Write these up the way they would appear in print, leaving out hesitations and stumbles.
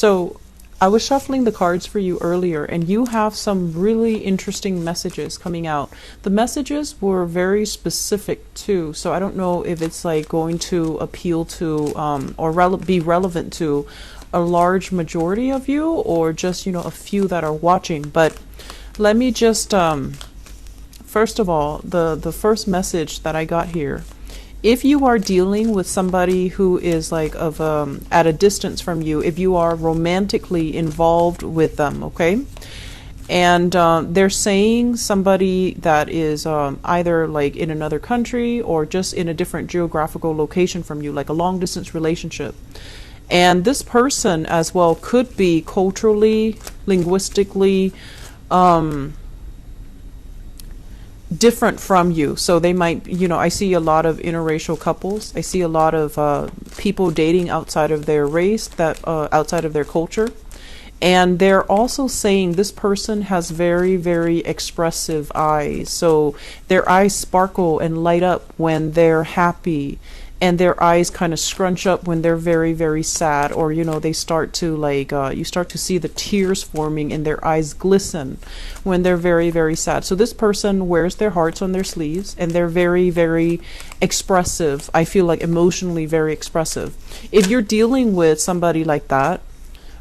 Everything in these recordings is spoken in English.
So I was shuffling the cards for you earlier, and you have some really interesting messages coming out. The messages were very specific too, so I don't know if it's like going to appeal to or be relevant to a large majority of you, or just, a few that are watching. But let me just first of all, the first message that I got here: if you are dealing with somebody who is like at a distance from you, if you are romantically involved with them, okay, and they're saying somebody that is either like in another country or just in a different geographical location from you, like a long distance relationship. And this person as well could be culturally, linguistically, different from you. So they might, I see a lot of interracial couples. I see a lot of people dating outside of their race, that outside of their culture. And they're also saying this person has very, very expressive eyes. So their eyes sparkle and light up when they're happy, and their eyes kind of scrunch up when they're very, very sad, or they start to you start to see the tears forming and their eyes glisten when they're very, very sad. So this person wears their hearts on their sleeves, and they're very, very expressive. I feel like emotionally very expressive. If you're dealing with somebody like that,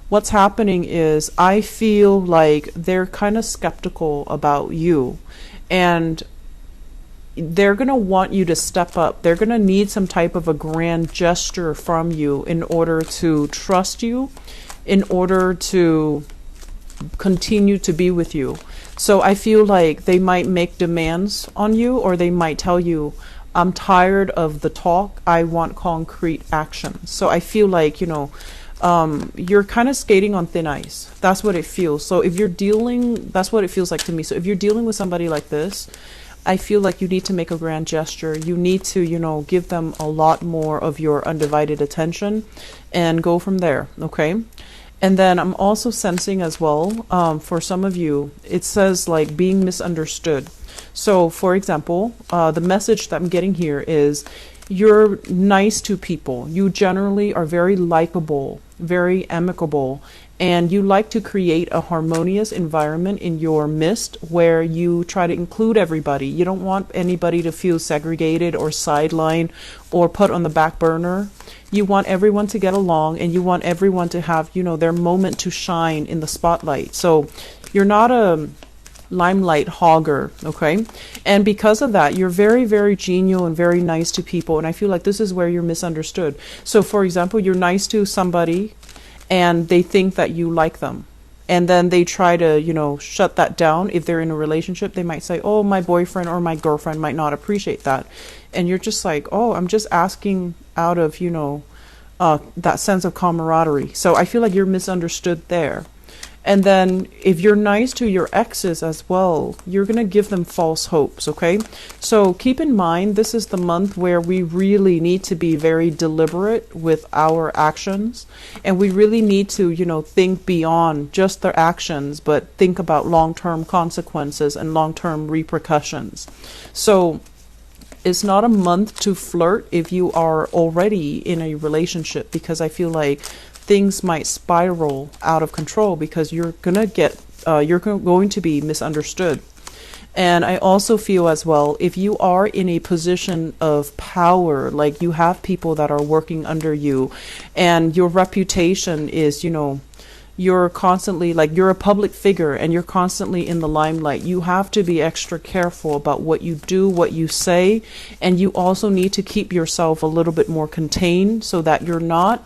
what's happening is I feel like they're kind of skeptical about you, and they're going to want you to step up. They're going to need some type of a grand gesture from you in order to trust you, in order to continue to be with you. So I feel like they might make demands on you, or they might tell you, I'm tired of the talk, I want concrete action. So I feel like, you're kind of skating on thin ice. That's what it feels. So if you're that's what it feels like to me. So if you're dealing with somebody like this, I feel like you need to make a grand gesture. You need to, give them a lot more of your undivided attention and go from there, okay? And then I'm also sensing as well, for some of you, it says like being misunderstood. So for example, the message that I'm getting here is you're nice to people. You generally are very likable, very amicable, and you like to create a harmonious environment in your midst where you try to include everybody. You don't want anybody to feel segregated or sidelined or put on the back burner. You want everyone to get along, and you want everyone to have, their moment to shine in the spotlight. So you're not a limelight hogger, okay? And because of that, you're very, very genial and very nice to people. And I feel like this is where you're misunderstood. So for example, you're nice to somebody and they think that you like them. And then they try to, shut that down. If they're in a relationship, they might say, oh, my boyfriend or my girlfriend might not appreciate that. And you're just like, oh, I'm just asking out of, that sense of camaraderie. So I feel like you're misunderstood there. And then if you're nice to your exes as well, you're going to give them false hopes, okay? So keep in mind, this is the month where we really need to be very deliberate with our actions. And we really need to, think beyond just their actions, but think about long-term consequences and long-term repercussions. So it's not a month to flirt if you are already in a relationship, because I feel like things might spiral out of control because you're going to be misunderstood. And I also feel as well, if you are in a position of power, like you have people that are working under you and your reputation is, you're constantly you're a public figure and you're constantly in the limelight, you have to be extra careful about what you do, what you say. And you also need to keep yourself a little bit more contained so that you're not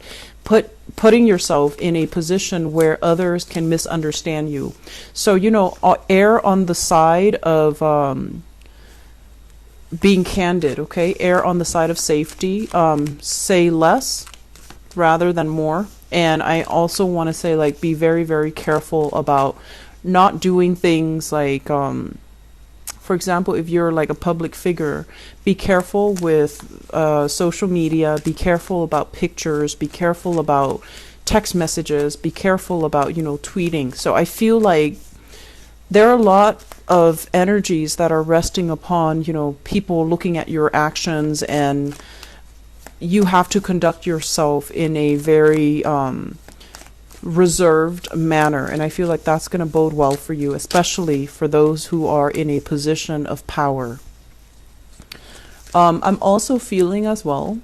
putting yourself in a position where others can misunderstand you. So, err on the side of being candid, okay? Err on the side of safety. Say less rather than more. And I also want to say, be very, very careful about not doing things for example, if you're a public figure, be careful with social media, be careful about pictures, be careful about text messages, be careful about, tweeting. So I feel like there are a lot of energies that are resting upon, people looking at your actions, and you have to conduct yourself in a very reserved manner. And I feel like that's going to bode well for you, especially for those who are in a position of power. I'm also feeling as well,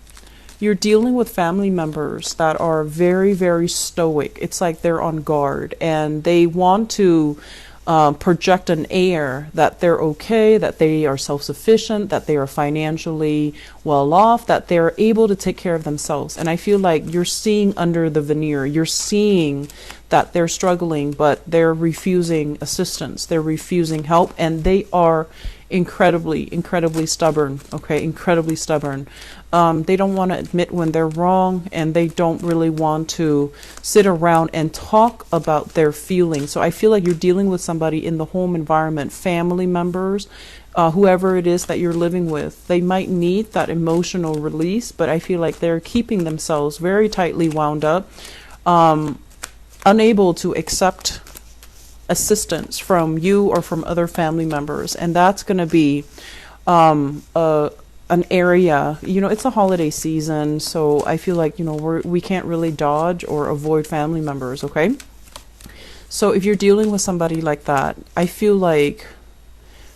you're dealing with family members that are very, very stoic. It's like they're on guard and they want to project an air that they're okay, that they are self-sufficient, that they are financially well off, that they're able to take care of themselves. And I feel like you're seeing under the veneer, you're seeing that they're struggling, but they're refusing assistance, they're refusing help, and they are incredibly stubborn. Okay, incredibly stubborn. They don't want to admit when they're wrong, and they don't really want to sit around and talk about their feelings. So I feel like you're dealing with somebody in the home environment, family members, whoever it is that you're living with. They might need that emotional release, but I feel like they're keeping themselves very tightly wound up, unable to accept assistance from you or from other family members. And that's going to be an area, it's a holiday season, so I feel like, we can't really dodge or avoid family members, okay? So if you're dealing with somebody like that, I feel like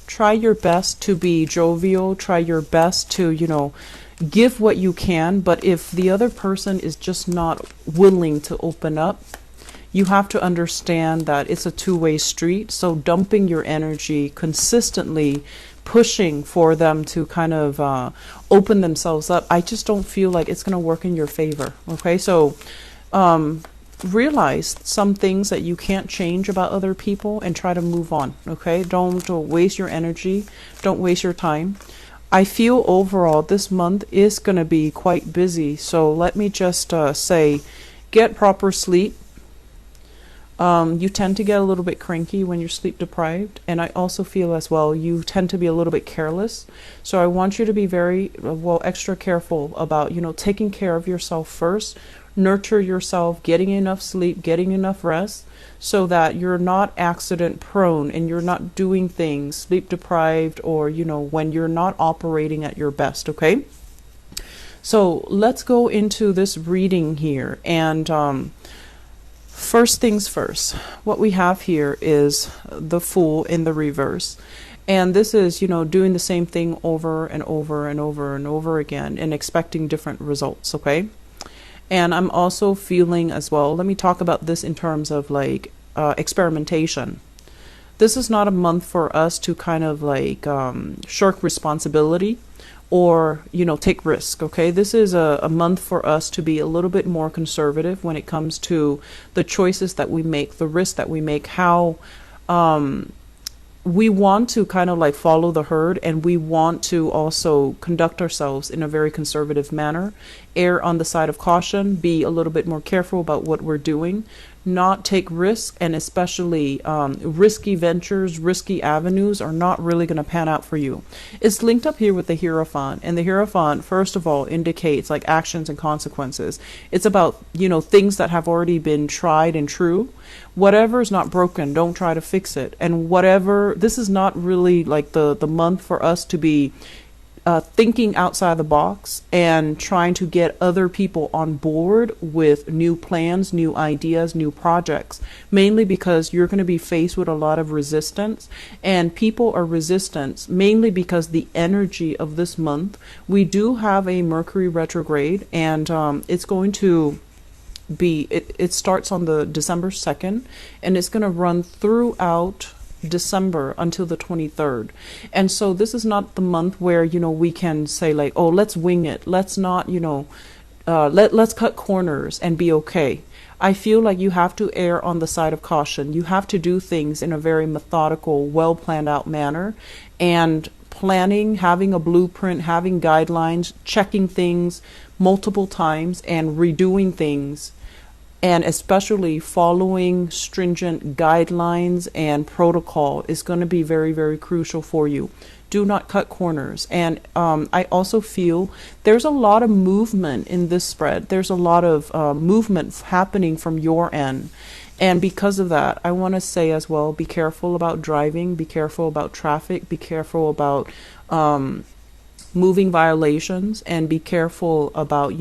try your best to be jovial, try your best to, give what you can, but if the other person is just not willing to open up, you have to understand that it's a two-way street. So dumping your energy consistently, pushing for them to kind of open themselves up, I just don't feel like it's going to work in your favor. Okay, so realize some things that you can't change about other people and try to move on. Okay, don't waste your energy, don't waste your time. I feel overall this month is going to be quite busy, so let me just say, get proper sleep. You tend to get a little bit cranky when you're sleep deprived, and I also feel as well you tend to be a little bit careless. So I want you to be very extra careful about taking care of yourself first, nurture yourself, getting enough sleep, getting enough rest, so that you're not accident prone and you're not doing things sleep deprived or when you're not operating at your best. Okay, so let's go into this reading here. And first things first, what we have here is the Fool in the reverse. And this is, doing the same thing over and over and over and over again and expecting different results, okay? And I'm also feeling as well, let me talk about this in terms of like experimentation. This is not a month for us to kind of like shirk responsibility or take risk. Okay, this is a month for us to be a little bit more conservative when it comes to the choices that we make, the risks that we make, how we want to kind of like follow the herd, and we want to also conduct ourselves in a very conservative manner, err on the side of caution, be a little bit more careful about what we're doing, not take risks, and especially risky ventures, risky avenues are not really going to pan out for you. It's linked up here with the Hierophant, and the Hierophant first of all indicates like actions and consequences. It's about things that have already been tried and true. Whatever is not broken, don't try to fix it. And whatever, this is not really like the month for us to be thinking outside the box and trying to get other people on board with new plans, new ideas, new projects, mainly because you're going to be faced with a lot of resistance, and people are resistant mainly because the energy of this month, we do have a Mercury retrograde, and it's going to be, it starts on the December 2nd, and it's going to run throughout December until the 23rd. And so this is not the month where we can say like, oh, let's wing it, let's not let's cut corners and be okay. I feel like you have to err on the side of caution. You have to do things in a very methodical, well planned out manner, and planning, having a blueprint, having guidelines, checking things multiple times and redoing things, and especially following stringent guidelines and protocol is going to be very, very crucial for you. Do not cut corners. And I also feel there's a lot of movement in this spread. There's a lot of movement happening from your end. And because of that, I want to say as well, be careful about driving, be careful about traffic, be careful about moving violations, and be careful about,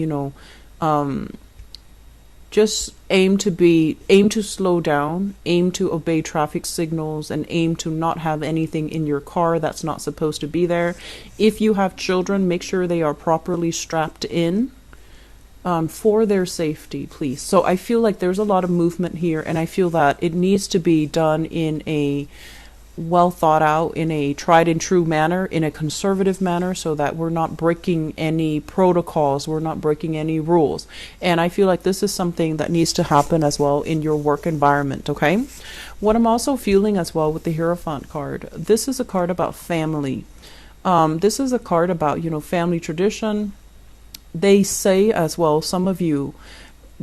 just aim to slow down, aim to obey traffic signals, and aim to not have anything in your car that's not supposed to be there. If you have children, make sure they are properly strapped in, for their safety, please. So I feel like there's a lot of movement here, and I feel that it needs to be done in a well thought out, in a tried and true manner, in a conservative manner, so that we're not breaking any protocols, we're not breaking any rules. And I feel like this is something that needs to happen as well in your work environment, okay? What I'm also feeling as well with the Hierophant card, this is a card about family. This is a card about, family tradition. They say as well, some of you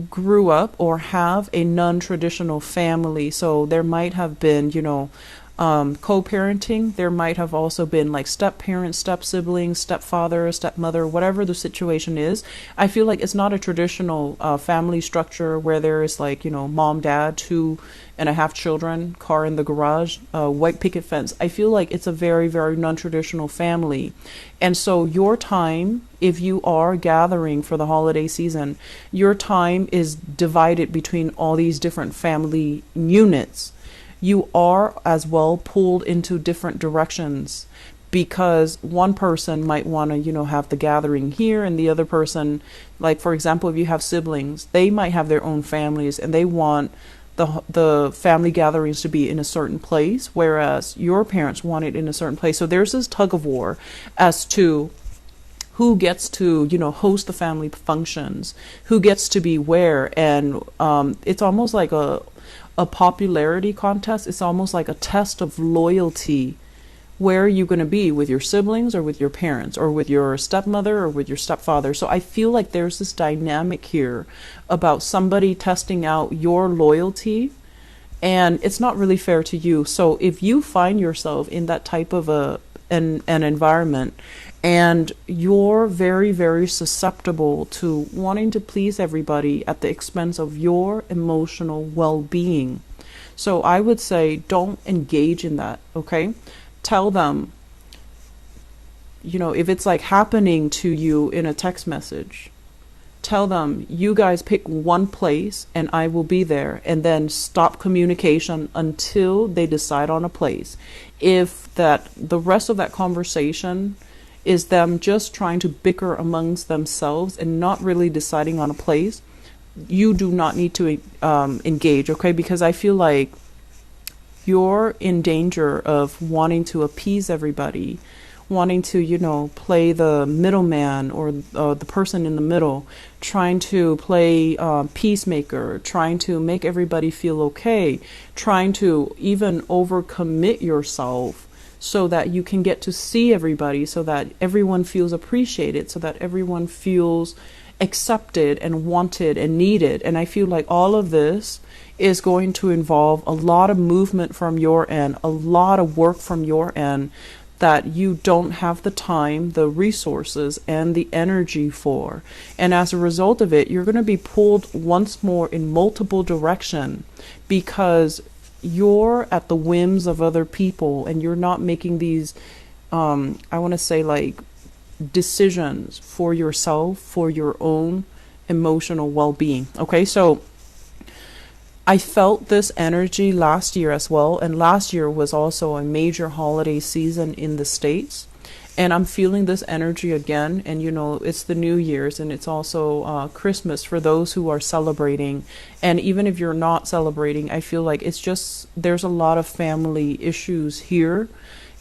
grew up or have a non-traditional family, so there might have been, co-parenting. There might have also been like step parents, step siblings, stepfather, stepmother, whatever the situation is. I feel like it's not a traditional family structure where there is like, mom, dad, 2.5 children, car in the garage, white picket fence. I feel like it's a very, very non-traditional family. And so your time, if you are gathering for the holiday season, your time is divided between all these different family units. You are as well pulled into different directions, because one person might want to, have the gathering here, and the other person, like for example, if you have siblings, they might have their own families and they want the family gatherings to be in a certain place, whereas your parents want it in a certain place. So there's this tug of war as to who gets to, host the family functions, who gets to be where, and it's almost like a popularity contest. It's almost like a test of loyalty. Where are you going to be, with your siblings or with your parents or with your stepmother or with your stepfather? So I feel like there's this dynamic here about somebody testing out your loyalty, and it's not really fair to you. So if you find yourself in that type of an environment, and you're very, very susceptible to wanting to please everybody at the expense of your emotional well-being. So I would say don't engage in that, okay? Tell them, if it's like happening to you in a text message, tell them, you guys pick one place and I will be there, and then stop communication until they decide on a place. If the rest of that conversation is them just trying to bicker amongst themselves and not really deciding on a place, you do not need to engage, okay? Because I feel like you're in danger of wanting to appease everybody, wanting to, play the middleman or the person in the middle, trying to play peacemaker, trying to make everybody feel okay, trying to even overcommit yourself so that you can get to see everybody, so that everyone feels appreciated, so that everyone feels accepted and wanted and needed. And I feel like all of this is going to involve a lot of movement from your end, a lot of work from your end that you don't have the time, the resources, and the energy for. And as a result of it, you're going to be pulled once more in multiple directions, because you're at the whims of other people and you're not making these, I want to say, like, decisions for yourself, for your own emotional well-being. Okay, so I felt this energy last year as well, and last year was also a major holiday season in the States, and I'm feeling this energy again. And it's the New Year's, and it's also Christmas for those who are celebrating. And even if you're not celebrating, I feel like it's just, there's a lot of family issues here.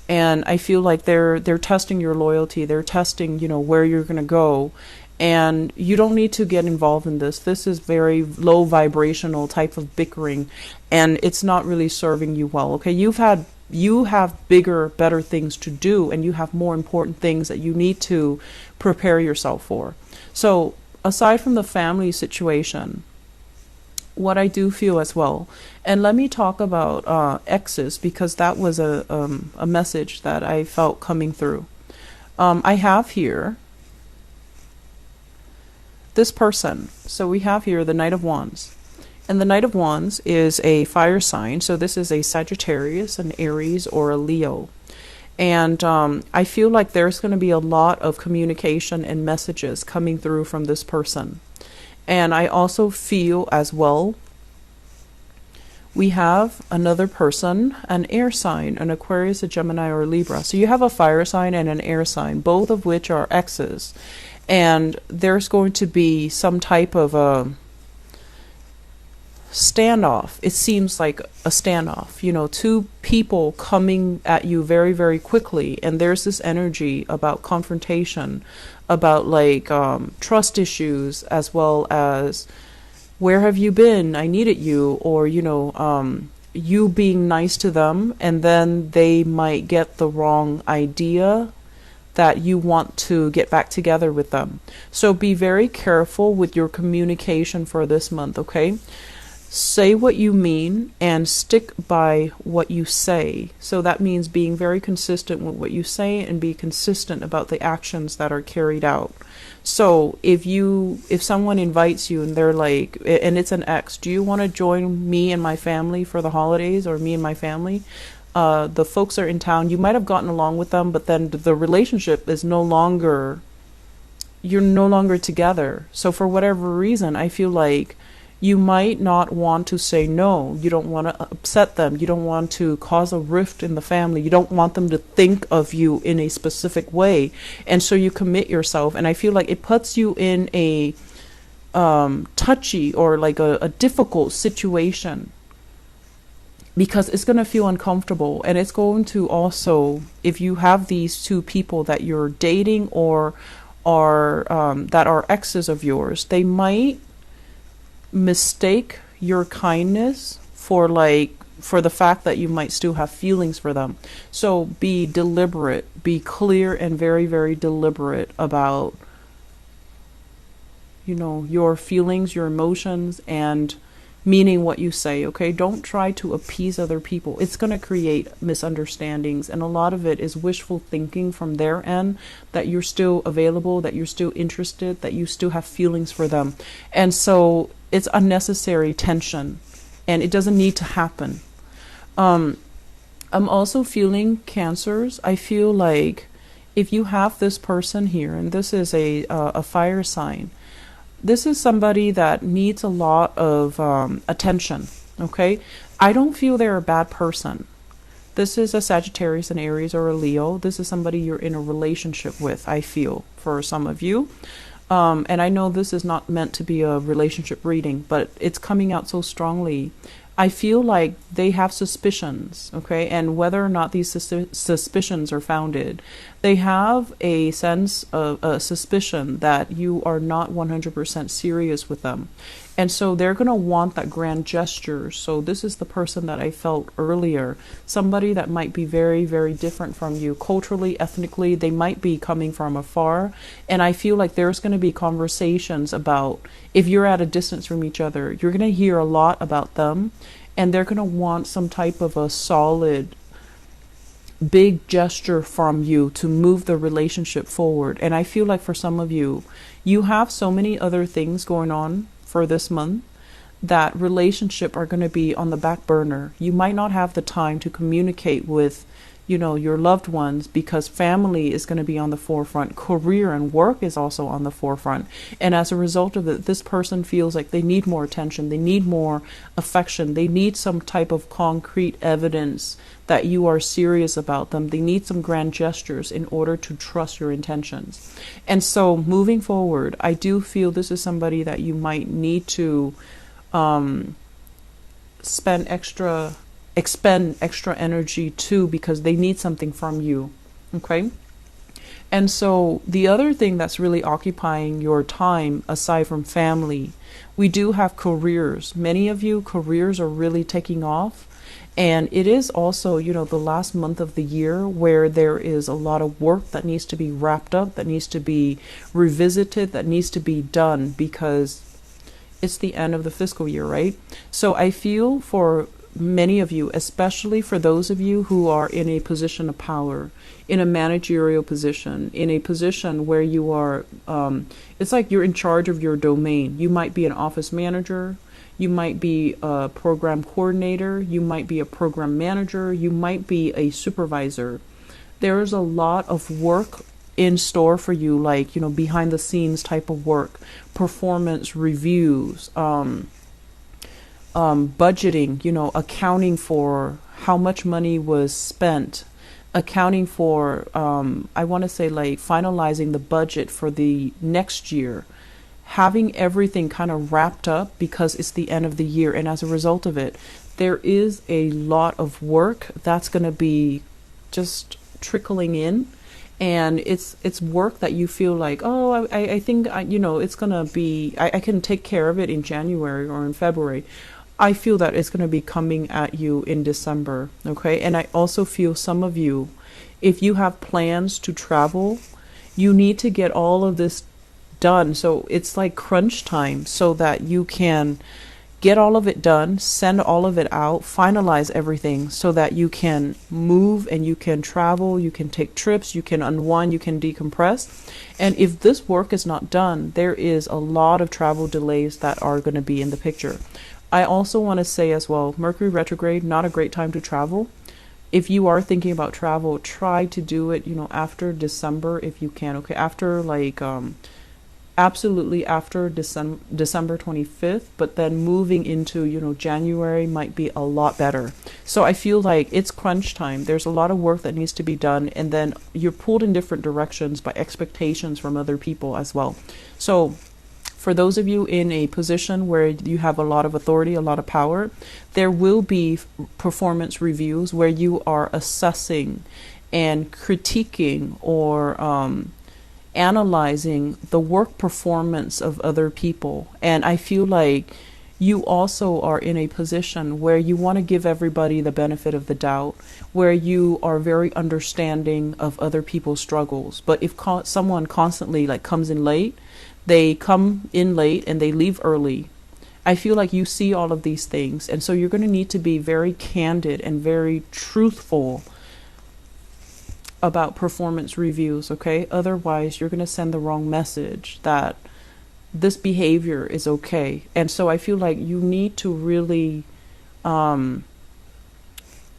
And I feel like they're testing your loyalty. They're testing, where you're going to go. And you don't need to get involved in this. This is very low vibrational type of bickering, and it's not really serving you well. Okay, you have bigger, better things to do, and you have more important things that you need to prepare yourself for. So aside from the family situation, what I do feel as well, and let me talk about exes, because that was a message that I felt coming through. I have here this person. So we have here the Knight of Wands. And the Knight of Wands is a fire sign. So this is a Sagittarius, an Aries, or a Leo. And I feel like there's going to be a lot of communication and messages coming through from this person. And I also feel as well, we have another person, an air sign, an Aquarius, a Gemini, or a Libra. So you have a fire sign and an air sign, both of which are X's. And there's going to be some type of a standoff. It seems like a standoff, two people coming at you very, very quickly. And there's this energy about confrontation, about trust issues, as well as where have you been? I needed you. Or, you being nice to them, and then they might get the wrong idea that you want to get back together with them. So be very careful with your communication for this month, okay? Say what you mean and stick by what you say. So that means being very consistent with what you say and be consistent about the actions that are carried out. So if someone invites you and they're like, and it's an ex, do you want to join me and my family for the holidays, or me and my family? The folks are in town. You might have gotten along with them, but then the relationship is you're no longer together. So for whatever reason, I feel like you might not want to say no. You don't want to upset them. You don't want to cause a rift in the family. You don't want them to think of you in a specific way. And so you commit yourself. And I feel like it puts you in a touchy or like a difficult situation, because it's going to feel uncomfortable. And it's going to also, if you have these two people that you're dating or are that are exes of yours, they might mistake your kindness for the fact that you might still have feelings for them. So be deliberate, be clear and very, very deliberate about your feelings, your emotions, and meaning what you say, okay? Don't try to appease other people. It's going to create misunderstandings, and a lot of it is wishful thinking from their end, that you're still available, that you're still interested, that you still have feelings for them. And so it's unnecessary tension, and it doesn't need to happen. I'm also feeling Cancers. I feel like if you have this person here, and this is a fire sign, this is somebody that needs a lot of attention, okay? I don't feel they're a bad person. This is a Sagittarius, an Aries, or a Leo. This is somebody you're in a relationship with, I feel, for some of you. And I know this is not meant to be a relationship reading, but it's coming out so strongly. I feel like they have suspicions, okay? And whether or not these suspicions are founded, they have a sense of a suspicion that you are not 100% serious with them. And so they're going to want that grand gesture. So this is the person that I felt earlier, somebody that might be very, very different from you culturally, ethnically. They might be coming from afar. And I feel like there's going to be conversations about, if you're at a distance from each other, you're going to hear a lot about them. And they're going to want some type of a solid, big gesture from you to move the relationship forward. And I feel like for some of you, you have so many other things going on for this month that relationship are going to be on the back burner. You might not have the time to communicate with your loved ones, because family is going to be on the forefront. Career and work is also on the forefront. And as a result of it, this person feels like they need more attention. They need more affection. They need some type of concrete evidence that you are serious about them. They need some grand gestures in order to trust your intentions. And so moving forward, I do feel this is somebody that you might need to expend extra energy to, because they need something from you, okay? And so the other thing that's really occupying your time, aside from family, we do have careers. Many of you, careers are really taking off. And it is also, the last month of the year where there is a lot of work that needs to be wrapped up, that needs to be revisited, that needs to be done, because it's the end of the fiscal year, right? So I feel for many of you, especially for those of you who are in a position of power, in a managerial position, in a position where you are, it's like you're in charge of your domain. You might be an office manager, you might be a program coordinator, you might be a program manager, you might be a supervisor. There's a lot of work in store for you, like, behind the scenes type of work, performance reviews, budgeting, accounting for how much money was spent, accounting for, I want to say, like, finalizing the budget for the next year, having everything kind of wrapped up because it's the end of the year. And as a result of it, there is a lot of work that's going to be just trickling in. And it's work that you feel like, oh, I think, it's going to be, I can take care of it in January or in February. I feel that it's going to be coming at you in December, okay? And I also feel some of you, if you have plans to travel, you need to get all of this done. So it's like crunch time so that you can get all of it done, send all of it out, finalize everything so that you can move and you can travel, you can take trips, you can unwind, you can decompress. And if this work is not done, there is a lot of travel delays that are going to be in the picture. I also want to say as well, Mercury retrograde, not a great time to travel. If you are thinking about travel, try to do it, after December if you can. Okay, after like absolutely after December 25th, but then moving into, January might be a lot better. So I feel like it's crunch time. There's a lot of work that needs to be done, and then you're pulled in different directions by expectations from other people as well. So for those of you in a position where you have a lot of authority, a lot of power, there will be performance reviews where you are assessing and critiquing or analyzing the work performance of other people. And I feel like you also are in a position where you want to give everybody the benefit of the doubt, where you are very understanding of other people's struggles. But if someone constantly like comes in late, they come in late and they leave early, I feel like you see all of these things. And so you're going to need to be very candid and very truthful about performance reviews, okay? Otherwise, you're going to send the wrong message that this behavior is okay. And so I feel like you need to really, I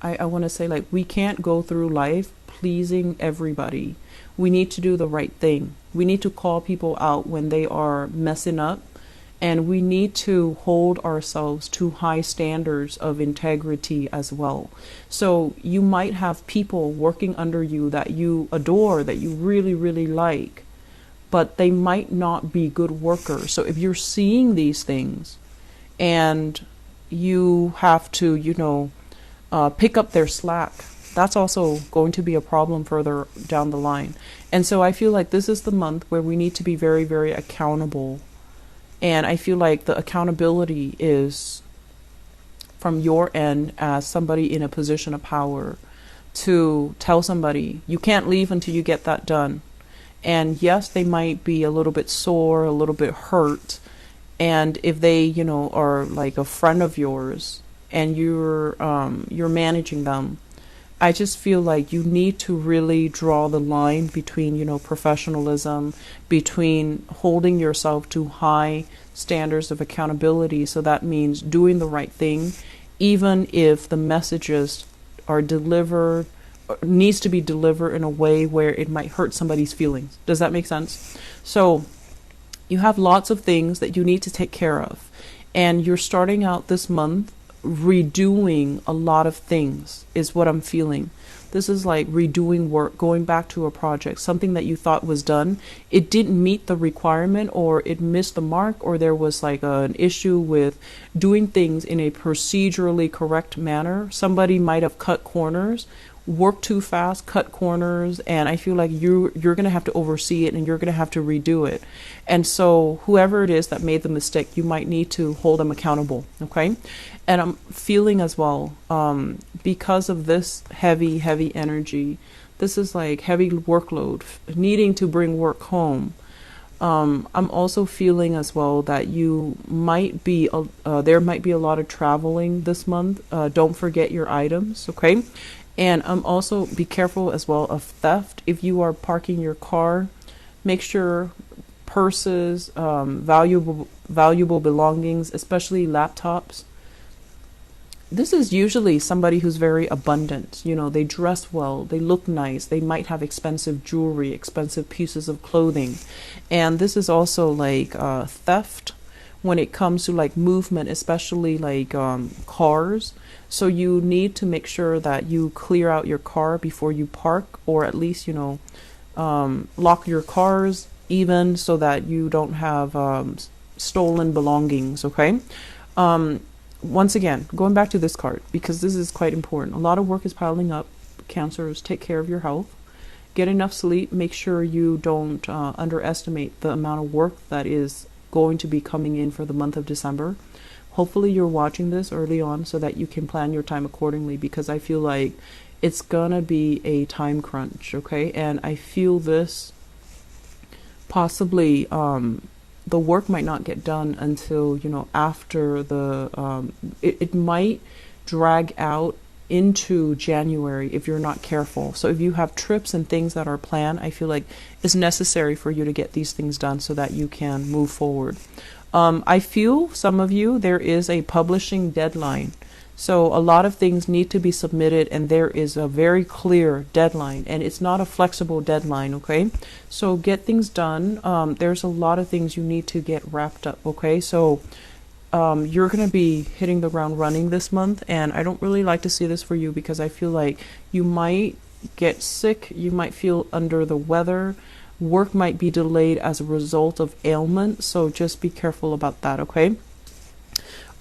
want to say, like, we can't go through life pleasing everybody. We need to do the right thing. We need to call people out when they are messing up. And we need to hold ourselves to high standards of integrity as well. So you might have people working under you that you adore, that you really, really like, but they might not be good workers. So if you're seeing these things and you have to, pick up their slack, that's also going to be a problem further down the line. And so I feel like this is the month where we need to be very, very accountable. And I feel like the accountability is from your end as somebody in a position of power to tell somebody, you can't leave until you get that done. And yes, they might be a little bit sore, a little bit hurt. And if they, are like a friend of yours and you're managing them, I just feel like you need to really draw the line between, professionalism, between holding yourself to high standards of accountability. So that means doing the right thing, even if the messages are delivered, needs to be delivered in a way where it might hurt somebody's feelings. Does that make sense? So you have lots of things that you need to take care of. And you're starting out this month redoing a lot of things is what I'm feeling. This is like redoing work, going back to a project, something that you thought was done. It didn't meet the requirement, or it missed the mark, or there was like an issue with doing things in a procedurally correct manner. Somebody might have cut corners, worked too fast, cut corners, and I feel like you're going to have to oversee it and you're going to have to redo it. And so whoever it is that made the mistake, you might need to hold them accountable, okay? And I'm feeling as well, because of this heavy energy, this is like heavy workload, needing to bring work home. I'm also feeling as well that you might be, there might be a lot of traveling this month. Don't forget your items, okay? And also be careful as well of theft. If you are parking your car, make sure purses, valuable belongings, especially laptops, This is usually somebody who's very abundant. You know, they dress well, they look nice, they might have expensive jewelry, expensive pieces of clothing. And this is also like theft when it comes to like movement, especially like cars. So you need to make sure that you clear out your car before you park, or at least, lock your cars even so that you don't have stolen belongings, okay? Um, Once again, going back to this card, because this is quite important. A lot of work is piling up. Cancers, take care of your health. Get enough sleep. Make sure you don't underestimate the amount of work that is going to be coming in for the month of December. Hopefully you're watching this early on so that you can plan your time accordingly, because I feel like it's gonna be a time crunch, okay? And I feel this possibly the work might not get done until, after it might drag out into January if you're not careful. So if you have trips and things that are planned, I feel like it's necessary for you to get these things done so that you can move forward. I feel some of you, there is a publishing deadline. So a lot of things need to be submitted, and there is a very clear deadline, and it's not a flexible deadline, okay? So get things done. There's a lot of things you need to get wrapped up, okay? So you're going to be hitting the ground running this month, and I don't really like to see this for you because I feel like you might get sick, you might feel under the weather, work might be delayed as a result of ailment, so just be careful about that, okay?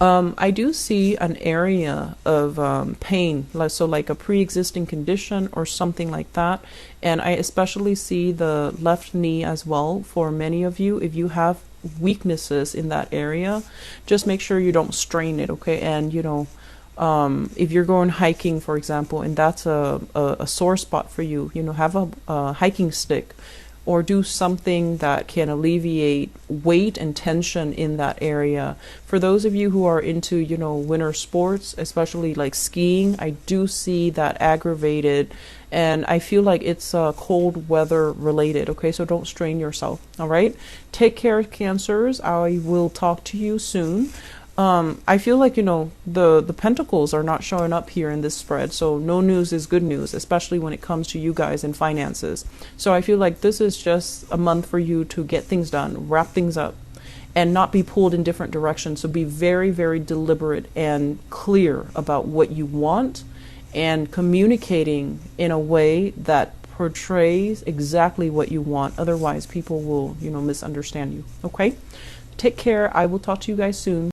I do see an area of pain, so like a pre-existing condition or something like that. And I especially see the left knee as well for many of you. If you have weaknesses in that area, just make sure you don't strain it, okay? And, if you're going hiking, for example, and that's a sore spot for you, have a hiking stick, or do something that can alleviate weight and tension in that area. For those of you who are into, winter sports, especially like skiing, I do see that aggravated, and I feel like it's cold weather related, okay? So don't strain yourself, all right? Take care, Cancers. I will talk to you soon. I feel like, the pentacles are not showing up here in this spread. So no news is good news, especially when it comes to you guys and finances. So I feel like this is just a month for you to get things done, wrap things up, and not be pulled in different directions. So be very, very deliberate and clear about what you want, and communicating in a way that portrays exactly what you want. Otherwise, people will, misunderstand you. Okay? Take care. I will talk to you guys soon.